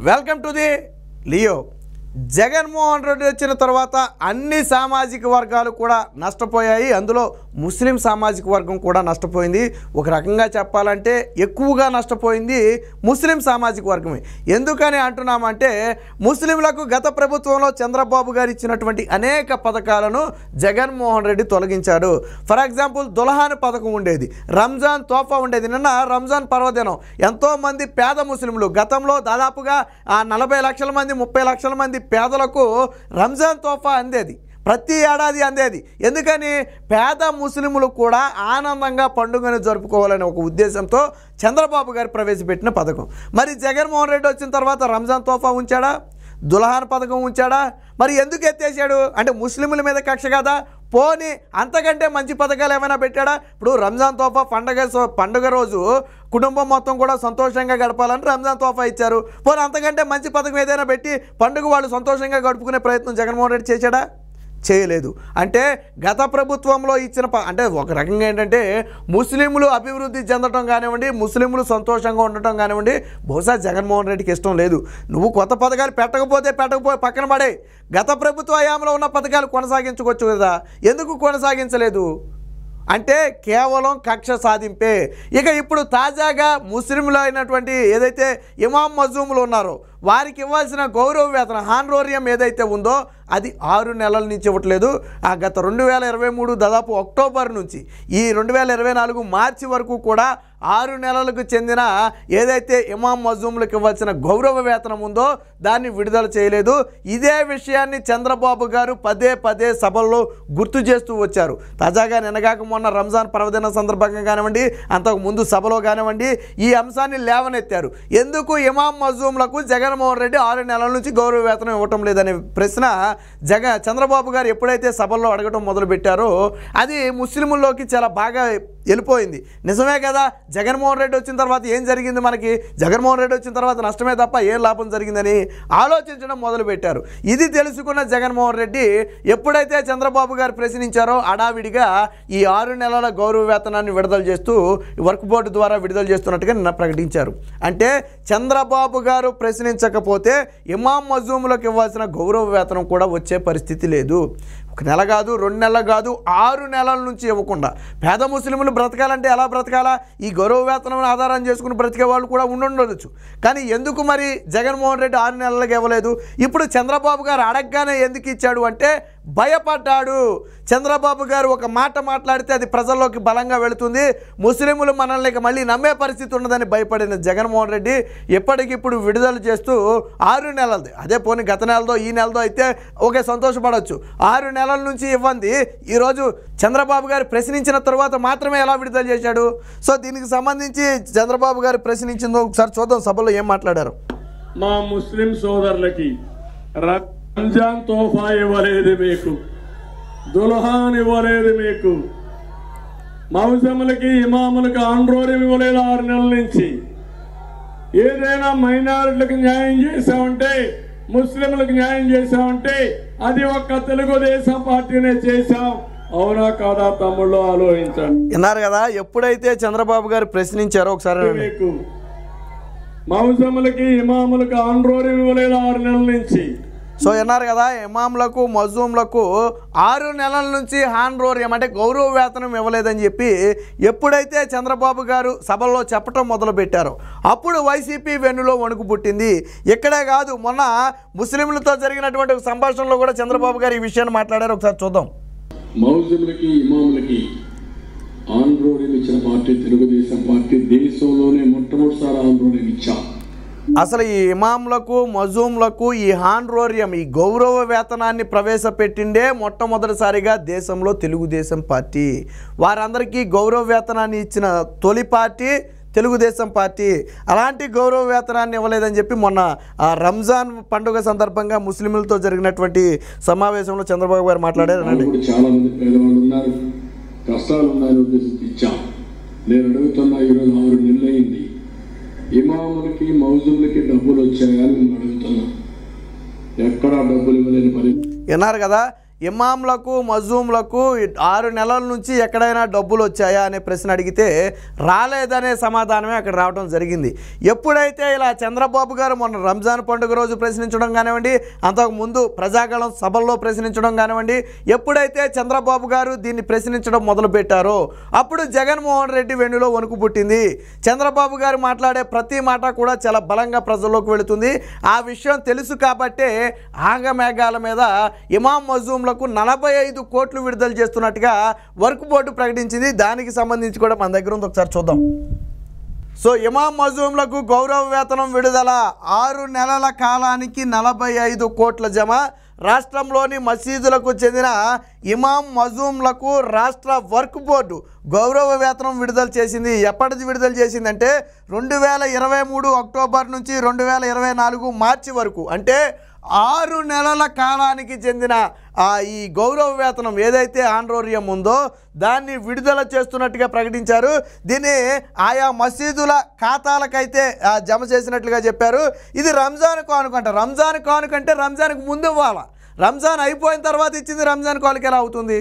Welcome to the Leo. Jaganmohan Reddy వచ్చిన తర్వాత అన్ని సామాజిక వర్గాలు కూడా నష్టపోయాయి. అందులో ముస్లిం సామాజిక వర్గం కూడా నష్టపోయింది. ఒక రకంగా చెప్పాలంటే ఎక్కువగా నష్టపోయింది ముస్లిం సామాజిక వర్గమే. ఎందుకని అంటున్నామంటే ముస్లింలకు గత ప్రభుత్వంలో చంద్రబాబు గారు ఇచ్చినటువంటి అనేక పథకాలను జగన్మోహన్ రెడ్డి తొలగించాడు. ఫర్ ఎగ్జాంపుల్ దుల్హాన్ పథకం ఉండేది, రంజాన్ తోఫా ఉండేది. నిన్న రంజాన్ పర్వదినం ఎంతోమంది పేద ముస్లింలు, గతంలో దాదాపుగా 40 లక్షల మంది 30 లక్షల మంది పేదలకు రంజాన్ తోఫా అందేది, ప్రతి ఏడాది అందేది. ఎందుకని పేద ముస్లింలు కూడా ఆనందంగా పండుగను జరుపుకోవాలనే ఒక ఉద్దేశంతో చంద్రబాబు గారు ప్రవేశపెట్టిన పథకం. మరి జగన్మోహన్ రెడ్డి వచ్చిన తర్వాత రంజాన్ తోఫా ఉంచాడా, దుల్హాన్ పథకం ఉంచాడా? మరి ఎందుకు ఎత్తేసాడు అంటే ముస్లింల మీద కక్ష కదా? పోనీ అంతకంటే మంచి పథకాలు ఏమైనా పెట్టాడా? ఇప్పుడు రంజాన్ తోఫా పండుగ రోజు కుటుంబం మొత్తం కూడా సంతోషంగా గడపాలని రంజాన్ తోఫా ఇచ్చారు. పోనీ అంతకంటే మంచి పథకం ఏదైనా పెట్టి పండుగ వాళ్ళు సంతోషంగా గడుపుకునే ప్రయత్నం జగన్మోహన్ రెడ్డి చేశాడా? చేయలేదు. అంటే గత ప్రభుత్వంలో ఇచ్చిన అంటే ఒక రకంగా ఏంటంటే ముస్లింలు అభివృద్ధి చెందడం కానివ్వండి, ముస్లింలు సంతోషంగా ఉండటం కానివ్వండి, బహుశా జగన్మోహన్ రెడ్డికి ఇష్టం లేదు. నువ్వు కొత్త పథకాలు పెట్టకపోతే పక్కన పడే, గత ప్రభుత్వ హయాంలో ఉన్న పథకాలు కొనసాగించుకోవచ్చు కదా, ఎందుకు కొనసాగించలేదు అంటే కేవలం కక్ష సాధింపే. ఇక ఇప్పుడు తాజాగా ముస్లింలు అయినటువంటి ఏదైతే ఇమాం మజూములు ఉన్నారో వారికి ఇవ్వాల్సిన గౌరవ వేతనం హానరోరియం ఏదైతే ఉందో అది 6 నెలల నుంచి ఇవ్వట్లేదు. ఆ గత 2023 దాదాపు అక్టోబర్ నుంచి ఈ 2024 మార్చి వరకు కూడా 6 నెలలకు చెందిన ఏదైతే ఇమాం మజూములకు ఇవ్వాల్సిన గౌరవ వేతనం ఉందో దాన్ని విడుదల చేయలేదు. ఇదే విషయాన్ని చంద్రబాబు గారు పదే సభల్లో గుర్తు చేస్తూ వచ్చారు. తాజాగా నిన్నగాక మొన్న రంజాన్ పర్వదినం సందర్భంగా కానివ్వండి, అంతకు ముందు సభలో కానివ్వండి ఈ అంశాన్ని లేవనెత్తారు. ఎందుకు ఇమాం మజూములకు జగన్మోహన్ రెడ్డి 6 నెలల నుంచి గౌరవ వేతనం ఇవ్వటం లేదనే ప్రశ్న చంద్రబాబు గారు ఎప్పుడైతే సభల్లో అడగటం మొదలుపెట్టారో అది ముస్లింల్లోకి చాలా బాగా వెళ్ళిపోయింది. నిజమే కదా, జగన్మోహన్ రెడ్డి వచ్చిన తర్వాత ఏం జరిగింది, మనకి జగన్మోహన్ రెడ్డి వచ్చిన తర్వాత నష్టమే తప్ప ఏం లాభం జరిగిందని ఆలోచించడం మొదలుపెట్టారు. ఇది తెలుసుకున్న జగన్మోహన్ రెడ్డి ఎప్పుడైతే చంద్రబాబు గారు ప్రశ్నించారో అడావిడిగా ఈ 6 నెలల గౌరవ వేతనాన్ని విడుదల చేస్తూ వర్క్ బోర్డు ద్వారా విడుదల చేస్తున్నట్టుగా నిన్న ప్రకటించారు. అంటే చంద్రబాబు గారు ప్రశ్నించకపోతే ఇమాం మజూములకు ఇవ్వాల్సిన గౌరవ వేతనం కూడా వచ్చే పరిస్థితి లేదు. 1 నెల కాదు, 2 నెలలు కాదు, 6 నెలల నుంచి ఇవ్వకుండా పేద ముస్లింలు బ్రతకాలంటే ఎలా బ్రతకాలా? ఈ గౌరవ వేతనం ఆధారం చేసుకుని బ్రతికే వాళ్ళు కూడా ఉండొచ్చు. కానీ ఎందుకు మరి జగన్మోహన్ రెడ్డి 6 నెలలకు ఇవ్వలేదు? ఇప్పుడు చంద్రబాబు గారు అడగగానే ఎందుకు ఇచ్చాడు అంటే భయపడ్డాడు. చంద్రబాబు గారు ఒక మాట మాట్లాడితే అది ప్రజల్లోకి బలంగా వెళుతుంది, ముస్లింలు మనల్ని మళ్ళీ నమ్మే పరిస్థితి ఉన్నదని భయపడిన జగన్మోహన్ రెడ్డి ఎప్పటికిప్పుడు విడుదల చేస్తూ 6 నెలలది, అదే పోనీ గత నెలదో ఈ నెలదో అయితే ఓకే సంతోషపడవచ్చు, 6 నెలల నుంచి ఇవ్వండి ఈరోజు చంద్రబాబు గారు ప్రశ్నించిన తర్వాత మాత్రమే ఎలా విడుదల చేశాడు? సో దీనికి సంబంధించి చంద్రబాబు గారు ప్రశ్నించిందో ఒకసారి చూద్దాం సభలో ఏం మాట్లాడారు. మా ముస్లిం సోదరులకి రంజాన్ తోఫా ఇవ్వలేదు మీకు, దుల్హాన్ ఇవ్వలేదు మీకు, మౌజములకి ఇమాములకి ఆండ్రోరియం ఇవ్వలేదు 6 నెలల నుంచి. ఏదైనా మైనారిటీలకు న్యాయం చేశామంటే, ముస్లింలకు న్యాయం చేశామంటే అది ఒక్క తెలుగుదేశం పార్టీనే చేశాం. అవునా కాదా తమ్ముళ్ళు ఆలోచించండి. విన్నారు కదా, ఎప్పుడైతే చంద్రబాబు గారు ప్రశ్నించారో ఒకసారి మీకు మౌజములకి ఇమాములకి ఆండ్రోరియం ఇవ్వలేదు 6 నెలల నుంచి. సో విన్నారు కదా, ఇమాంలకు మజూంలకు 6 నెలల నుంచి హానరోరియం అంటే గౌరవ వేతనం ఇవ్వలేదని చెప్పి ఎప్పుడైతే చంద్రబాబు గారు సభల్లో చెప్పటం మొదలుపెట్టారో అప్పుడు వైసీపీ వెన్నులో వణుకు పుట్టింది. ఇక్కడే కాదు, మొన్న ముస్లింలతో జరిగినటువంటి సంభాషణలో కూడా చంద్రబాబు గారు ఈ విషయాన్ని మాట్లాడారు. ఒకసారి చూద్దాం. మౌజములకి ఇమాములకి ఆండ్రోరియం ఇచ్చిన పార్టీ తెలుగుదేశం పార్టీ. దేశంలోనే మొట్టమొదటిసారి ఆండ్రోరియం ఇచ్చాం. అసలు ఈ ఇమాంలకు మజూంలకు ఈ హానరోరియం ఈ గౌరవ వేతనాన్ని ప్రవేశపెట్టిండే మొట్టమొదటిసారిగా దేశంలో తెలుగుదేశం పార్టీ. వారందరికీ గౌరవ వేతనాన్ని ఇచ్చిన తొలి పార్టీ తెలుగుదేశం పార్టీ. అలాంటి గౌరవ వేతనాన్ని ఇవ్వలేదని చెప్పి మొన్న రంజాన్ పండుగ సందర్భంగా ముస్లింలతో జరిగినటువంటి సమావేశంలో చంద్రబాబు గారు మాట్లాడారు. చాలా మంది పేదవాళ్ళు ఉన్నారు, కష్టాలు ఉన్నాయని ఉద్దేశించి ఇచ్చాం. నేను అడుగుతున్నా, ఈరోజు 6 నెలలు అయింది, ఇమాములకి మౌజులకి డబ్బులు వచ్చాయని నేను అడుగుతున్నా. ఎక్కడా డబ్బులు ఇవ్వలేని పని. విన్నారు కదా, ఇమాంలకు మజూంలకు 6 నెలల నుంచి ఎక్కడైనా డబ్బులు వచ్చాయా అనే ప్రశ్న అడిగితే రాలేదనే సమాధానమే అక్కడ రావడం జరిగింది. ఎప్పుడైతే ఇలా చంద్రబాబు గారు మొన్న రంజాన్ పండుగ రోజు ప్రశ్నించడం కానివ్వండి, అంతకుముందు ప్రజాగళం సభల్లో ప్రశ్నించడం కానివ్వండి, ఎప్పుడైతే చంద్రబాబు గారు దీన్ని ప్రశ్నించడం మొదలుపెట్టారో అప్పుడు జగన్మోహన్ రెడ్డి వెన్నులో వణుకు పుట్టింది. చంద్రబాబు గారు మాట్లాడే ప్రతి మాట కూడా చాలా బలంగా ప్రజల్లోకి వెళుతుంది. ఆ విషయం తెలుసు కాబట్టే ఆగమేఘాల మీద ఇమాం మజూంలకు 45 కోట్లు విడుదల చేస్తున్నట్టుగా వర్క్ బోర్డు ప్రకటించింది. దానికి సంబంధించి కూడా మన దగ్గర ఉంది, ఒకసారి చూద్దాం. సో ఇమాం మజూంలకు గౌరవ వేతనం విడుదల 6 నెలల కాలానికి 45 కోట్ల జమ. రాష్ట్రంలోని మసీదులకు చెందిన ఇమాం మజూంలకు రాష్ట్ర వర్క్ బోర్డు గౌరవ వేతనం విడుదల చేసింది. ఎప్పటిది విడుదల చేసిందంటే 2023 అక్టోబర్ నుంచి 2024 మార్చి వరకు, అంటే 6 నెలల కాలానికి చెందిన ఈ గౌరవ వేతనం ఏదైతే ఆనరోరియం ఉందో దాన్ని విడుదల చేస్తున్నట్టుగా ప్రకటించారు. దీన్ని ఆయా మసీదుల ఖాతాలకైతే జమ చేసినట్లుగా చెప్పారు. ఇది రంజాన్ కానుకంట. రంజాన్ కానుకంటే రంజాన్కి ముందు ఇవ్వాలా, రంజాన్ అయిపోయిన తర్వాత ఇచ్చింది రంజాన్ కానుక ఎలా అవుతుంది?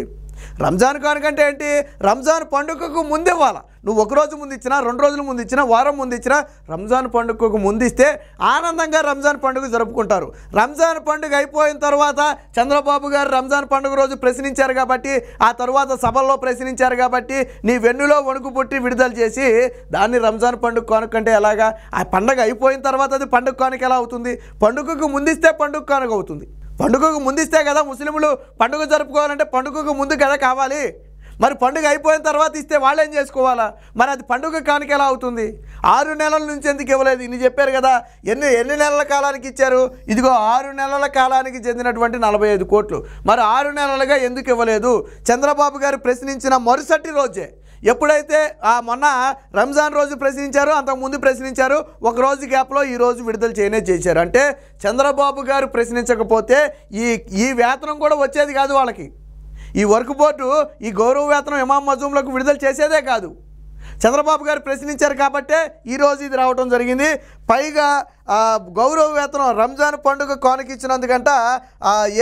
రంజాన్ కానుకంటే ఏంటి? రంజాన్ పండుగకు ముందు ఇవ్వాలా. నువ్వు ఒకరోజు ముందు ఇచ్చినా, 2 రోజుల ముందు ఇచ్చినా, వారం ముందు ఇచ్చినా, రంజాన్ పండుగకు ముందు ఇస్తే ఆనందంగా రంజాన్ పండుగ జరుపుకుంటారు. రంజాన్ పండుగ అయిపోయిన తర్వాత చంద్రబాబు గారు రంజాన్ పండుగ రోజు ప్రశ్నించారు కాబట్టి, ఆ తర్వాత సభల్లో ప్రశ్నించారు కాబట్టి నీ వెన్నులో వణుకు పుట్టి విడుదల చేసి దాన్ని రంజాన్ పండుగ కానుకంటే ఎలాగా? ఆ పండుగ అయిపోయిన తర్వాత అది పండుగ కానుక ఎలా అవుతుంది? పండుగకు ముందిస్తే పండుగ కానుక అవుతుంది. పండుగకు ముందిస్తే కదా ముస్లింలు పండుగ జరుపుకోవాలంటే పండుగకు ముందు కదా కావాలి. మరి పండుగ అయిపోయిన తర్వాత ఇస్తే వాళ్ళు ఏం చేసుకోవాలా? మరి అది పండుగ కానుక ఎలా అవుతుంది? 6 నెలల నుంచి ఎందుకు ఇవ్వలేదు? ఇన్ని చెప్పారు కదా. ఎన్ని నెలల కాలానికి ఇచ్చారు? ఇదిగో 6 నెలల కాలానికి చెందినటువంటి 45 కోట్లు. మరి 6 నెలలుగా ఎందుకు ఇవ్వలేదు? చంద్రబాబు గారు ప్రశ్నించిన మరుసటి రోజే, ఎప్పుడైతే మొన్న రంజాన్ రోజు ప్రశ్నించారో అంతకుముందు ప్రశ్నించారు, ఒక రోజు గ్యాప్లో ఈ రోజు విడుదల చేశారు. అంటే చంద్రబాబు గారు ప్రశ్నించకపోతే ఈ వేతనం కూడా వచ్చేది కాదు వాళ్ళకి. ఈ వర్క్ బోర్డు ఈ గౌరవ వేతనం ఇమాం మజూంలకు విడుదల చేసేదే కాదు. చంద్రబాబు గారు ప్రశ్నించారు కాబట్టే ఈరోజు ఇది రావడం జరిగింది. పైగా గౌరవ వేతనం రంజాన్ పండుగ కానుకిచ్చినందుకంట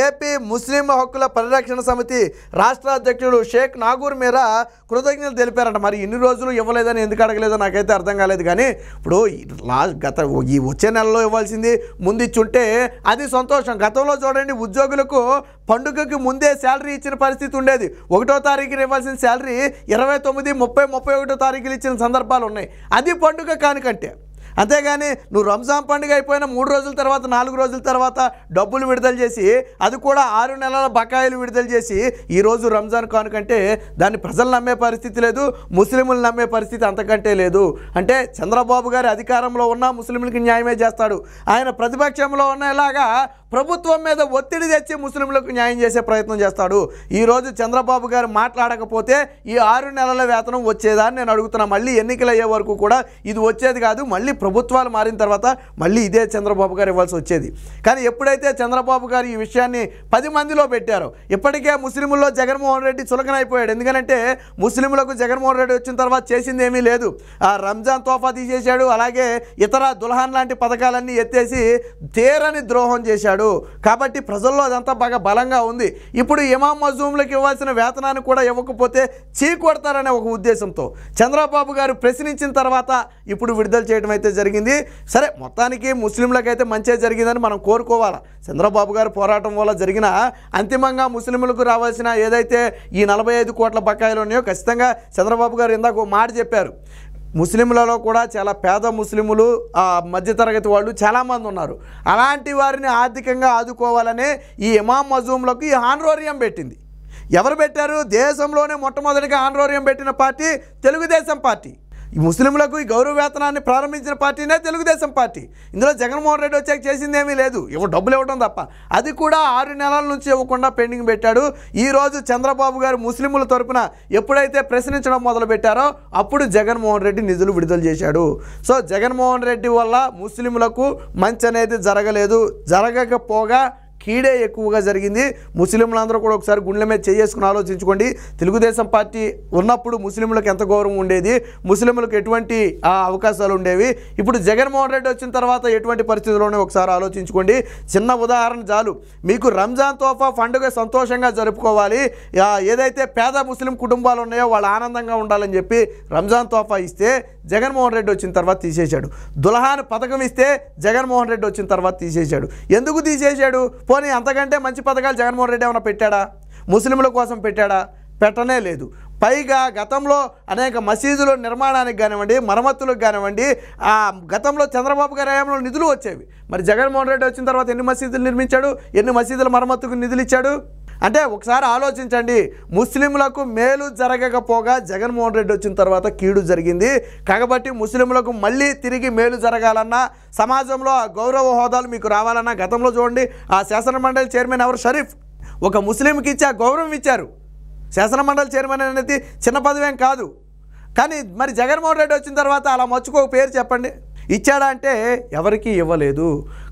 ఏపీ ముస్లిం హక్కుల పరిరక్షణ సమితి రాష్ట్ర అధ్యక్షుడు షేక్ నాగూర్ మీరా కృతజ్ఞతలు తెలిపారంట. మరి ఇన్ని రోజులు ఇవ్వలేదని ఎందుకు అడగలేదో నాకైతే అర్థం కాలేదు. కానీ ఇప్పుడు ఈ వచ్చే నెలలో ఇవ్వాల్సింది ముందు ఇచ్చుంటే అది సంతోషం. గతంలో చూడండి, ఉద్యోగులకు పండుగకి ముందే శాలరీ ఇచ్చిన పరిస్థితి ఉండేది. 1వ తారీఖున ఇవ్వాల్సిన శాలరీ 29, 30, 31వ తారీఖులు ఇచ్చిన సందర్భాలు ఉన్నాయి. అది పండుగ కానుకంటే. అంతేగాని నువ్వు రంజాన్ పండుగ అయిపోయిన 3 రోజుల తర్వాత 4 రోజుల తర్వాత డబ్బులు విడుదల చేసి, అది కూడా 6 నెలల బకాయిలు విడుదల చేసి ఈరోజు రంజాన్ కానుకంటే దాన్ని ప్రజలు నమ్మే పరిస్థితి లేదు, ముస్లింలు నమ్మే పరిస్థితి అంతకంటే లేదు. అంటే చంద్రబాబు గారి అధికారంలో ఉన్న ముస్లింలకి న్యాయమే చేస్తాడు. ఆయన ప్రతిపక్షంలో ఉన్నలాగా ప్రభుత్వం మీద ఒత్తిడి తెచ్చి ముస్లింలకు న్యాయం చేసే ప్రయత్నం చేస్తాడు. ఈరోజు చంద్రబాబు గారు మాట్లాడకపోతే ఈ 6 నెలల వేతనం వచ్చేదా అని నేను అడుగుతున్నా. మళ్ళీ ఎన్నికలు అయ్యే వరకు కూడా ఇది వచ్చేది కాదు. మళ్ళీ ప్రభుత్వాలు మారిన తర్వాత మళ్ళీ ఇదే చంద్రబాబు గారు ఇవ్వాల్సి వచ్చేది. కానీ ఎప్పుడైతే చంద్రబాబు గారు ఈ విషయాన్ని 10 మందిలో పెట్టారో, ఇప్పటికే ముస్లింల్లో జగన్మోహన్ రెడ్డి చులకనైపోయాడు. ఎందుకంటే ముస్లింలకు జగన్మోహన్ రెడ్డి వచ్చిన తర్వాత చేసింది ఏమీ లేదు. రంజాన్ తోఫా తీసేశాడు, అలాగే ఇతర దుల్హాన్ లాంటి పథకాలన్నీ ఎత్తేసి తీరని ద్రోహం చేశాడు. కాబట్టి ప్రజల్లో అదంతా బాగా బలంగా ఉంది. ఇప్పుడు ఇమాం మజూంలకు ఇవ్వాల్సిన వేతనాన్ని కూడా ఇవ్వకపోతే చీకొడతారనే ఒక ఉద్దేశంతో చంద్రబాబు గారు ప్రశ్నించిన తర్వాత ఇప్పుడు విడుదల చేయడం అయితే జరిగింది. సరే, మొత్తానికి ముస్లింలకైతే మంచి జరిగిందని మనం కోరుకోవాలి. చంద్రబాబు గారు పోరాటం వల్ల జరిగిన అంతిమంగా ముస్లింలకు రావాల్సిన ఏదైతే ఈ 45 కోట్ల బకాయిలు ఉన్నాయో ఖచ్చితంగా చంద్రబాబు గారు ఇందాక ఒక మాట చెప్పారు. ముస్లింలలో కూడా చాలా పేద ముస్లిములు, మధ్యతరగతి వాళ్ళు చాలామంది ఉన్నారు. అలాంటి వారిని ఆర్థికంగా ఆదుకోవాలనే ఈ ఇమాం మజూంలకు ఈ ఆనరోరియం పెట్టింది. ఎవరు పెట్టారు? దేశంలోనే మొట్టమొదటిగా ఆనరోరియం పెట్టిన పార్టీ తెలుగుదేశం పార్టీ. ఈ ముస్లింలకు ఈ గౌరవ వేతనాన్ని ప్రారంభించిన పార్టీనే తెలుగుదేశం పార్టీ. ఇందులో జగన్మోహన్ రెడ్డి వచ్చాక చేసింది ఏమీ లేదు, డబ్బులు ఇవ్వడం తప్ప. అది కూడా 6 నెలల నుంచి ఇవ్వకుండా పెండింగ్ పెట్టాడు. ఈరోజు చంద్రబాబు గారు ముస్లింల తరపున ఎప్పుడైతే ప్రశ్నించడం మొదలు పెట్టారో అప్పుడు జగన్మోహన్ రెడ్డి నిధులు విడుదల చేశాడు. సో జగన్మోహన్ రెడ్డి వల్ల ముస్లింలకు మంచి అనేది జరగలేదు. జరగకపోగా కీడే ఎక్కువగా జరిగింది. ముస్లింలందరూ కూడా ఒకసారి గుండెల మీద చేసుకుని ఆలోచించుకోండి. తెలుగుదేశం పార్టీ ఉన్నప్పుడు ముస్లింలకు ఎంత గౌరవం ఉండేది, ముస్లింలకు ఎటువంటి అవకాశాలు ఉండేవి, ఇప్పుడు జగన్మోహన్ రెడ్డి వచ్చిన తర్వాత ఎటువంటి పరిస్థితుల్లోనే ఒకసారి ఆలోచించుకోండి. చిన్న ఉదాహరణ చాలు మీకు. రంజాన్ తోఫా పండుగ సంతోషంగా జరుపుకోవాలి, ఏదైతే పేద ముస్లిం కుటుంబాలు ఉన్నాయో వాళ్ళు ఆనందంగా ఉండాలని చెప్పి రంజాన్ తోఫా ఇస్తే జగన్మోహన్ రెడ్డి వచ్చిన తర్వాత తీసేశాడు. దుల్హాన్ పథకం ఇస్తే జగన్మోహన్ రెడ్డి వచ్చిన తర్వాత తీసేశాడు. ఎందుకు తీసేశాడు? పోనీ అంతకంటే మంచి పథకాలు జగన్మోహన్ రెడ్డి ఏమైనా పెట్టాడా? ముస్లింల కోసం పెట్టాడా? పెట్టనే లేదు. పైగా గతంలో అనేక మసీదుల నిర్మాణానికి కానివ్వండి, మరమ్మతులకు కానివ్వండి, గతంలో చంద్రబాబు గారి హయాంలో నిధులు వచ్చేవి. మరి జగన్మోహన్ రెడ్డి వచ్చిన తర్వాత ఎన్ని మసీదులు నిర్మించాడు, ఎన్ని మసీదుల మరమ్మతుకు నిధులు ఇచ్చాడు? అంటే ఒకసారి ఆలోచించండి. ముస్లింలకు మేలు జరగకపోగా జగన్మోహన్ రెడ్డి వచ్చిన తర్వాత కీడు జరిగింది. కాబట్టి ముస్లింలకు మళ్ళీ తిరిగి మేలు జరగాలన్నా, సమాజంలో ఆ గౌరవ హోదాలు మీకు రావాలన్నా, గతంలో చూడండి ఆ శాసనమండలి చైర్మన్ ఎవరు? షరీఫ్. ఒక ముస్లింకి ఇచ్చి ఆ గౌరవం ఇచ్చారు. శాసనమండలి చైర్మన్ అనేది చిన్న పదవేం కాదు. కానీ మరి జగన్మోహన్ రెడ్డి వచ్చిన తర్వాత అలా మర్చుకో పేరు చెప్పండి. ఇచ్చాడా అంటే ఎవరికీ ఇవ్వలేదు.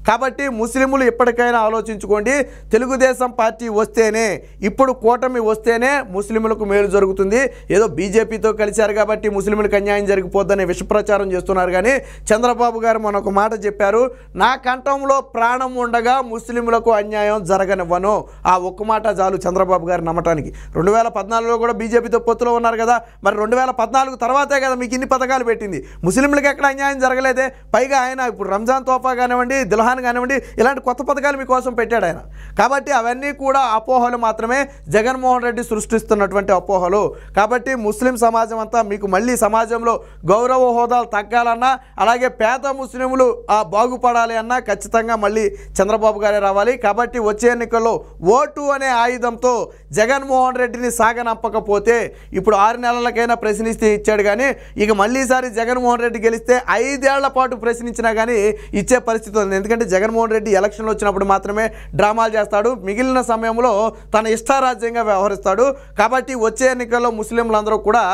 కాబట్టి ముస్లింలు ఎప్పటికైనా ఆలోచించుకోండి. తెలుగుదేశం పార్టీ వస్తేనే, ఇప్పుడు కూటమి వస్తేనే ముస్లింలకు మేలు జరుగుతుంది. ఏదో బీజేపీతో కలిశారు కాబట్టి ముస్లింలకు అన్యాయం జరిగిపోద్దనే విషప్రచారం చేస్తున్నారు. కానీ చంద్రబాబు గారు మనొక మాట చెప్పారు, నా కంఠంలో ప్రాణం ఉండగా ముస్లింలకు అన్యాయం జరగనివ్వను. ఆ ఒక్క మాట చాలు చంద్రబాబు గారు నమ్మటానికి. 2014లో కూడా బీజేపీతో పొత్తులో ఉన్నారు కదా, మరి 2014 తర్వాతే కదా మీకు ఇన్ని పథకాలు పెట్టింది. ముస్లింలకు ఎక్కడ అన్యాయం జరగలేదే. పైగా ఆయన ఇప్పుడు రంజాన్ తోఫా కానివ్వండి, దుల్హాన్ కానివ్వండి, ఇలాంటి కొత్త పథకాలు మీకోసం పెట్టాడు ఆయన. కాబట్టి అవన్నీ కూడా అపోహలు మాత్రమే, జగన్మోహన్ రెడ్డి సృష్టిస్తున్నటువంటి అపోహలు. కాబట్టి ముస్లిం సమాజం అంతా మీకు మళ్ళీ సమాజంలో గౌరవ హోదాలు తగ్గాలన్నా, అలాగే పేద ముస్లింలు బాగుపడాలి అన్నా ఖచ్చితంగా మళ్ళీ చంద్రబాబు గారే రావాలి. కాబట్టి వచ్చే ఎన్నికల్లో ఓటు అనే ఆయుధంతో జగన్మోహన్ రెడ్డిని సాగనంపకపోతే, ఇప్పుడు 6 నెలలకైనా ప్రశ్నిస్తే ఇచ్చాడు కానీ ఇక మళ్ళీసారి జగన్మోహన్ రెడ్డి గెలిస్తే 5 ఏళ్ల పాటు ప్రశ్నించినా కానీ ఇచ్చే పరిస్థితి ఉంది. ఎందుకంటే జగన్మోహన్ రెడ్డి ఎలక్షన్లు వచ్చినప్పుడు మాత్రమే డ్రామాలు చేస్తాడు, మిగిలిన సమయంలో తన ఇష్టారాజ్యంగా వ్యవహరిస్తాడు. కాబట్టి వచ్చే ఎన్నికల్లో ముస్లింలందరూ కూడా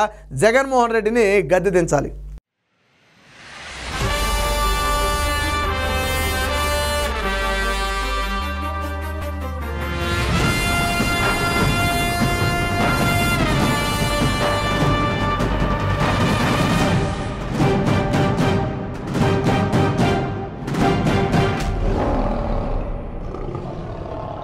జగన్మోహన్ రెడ్డిని గద్దె దించాలి.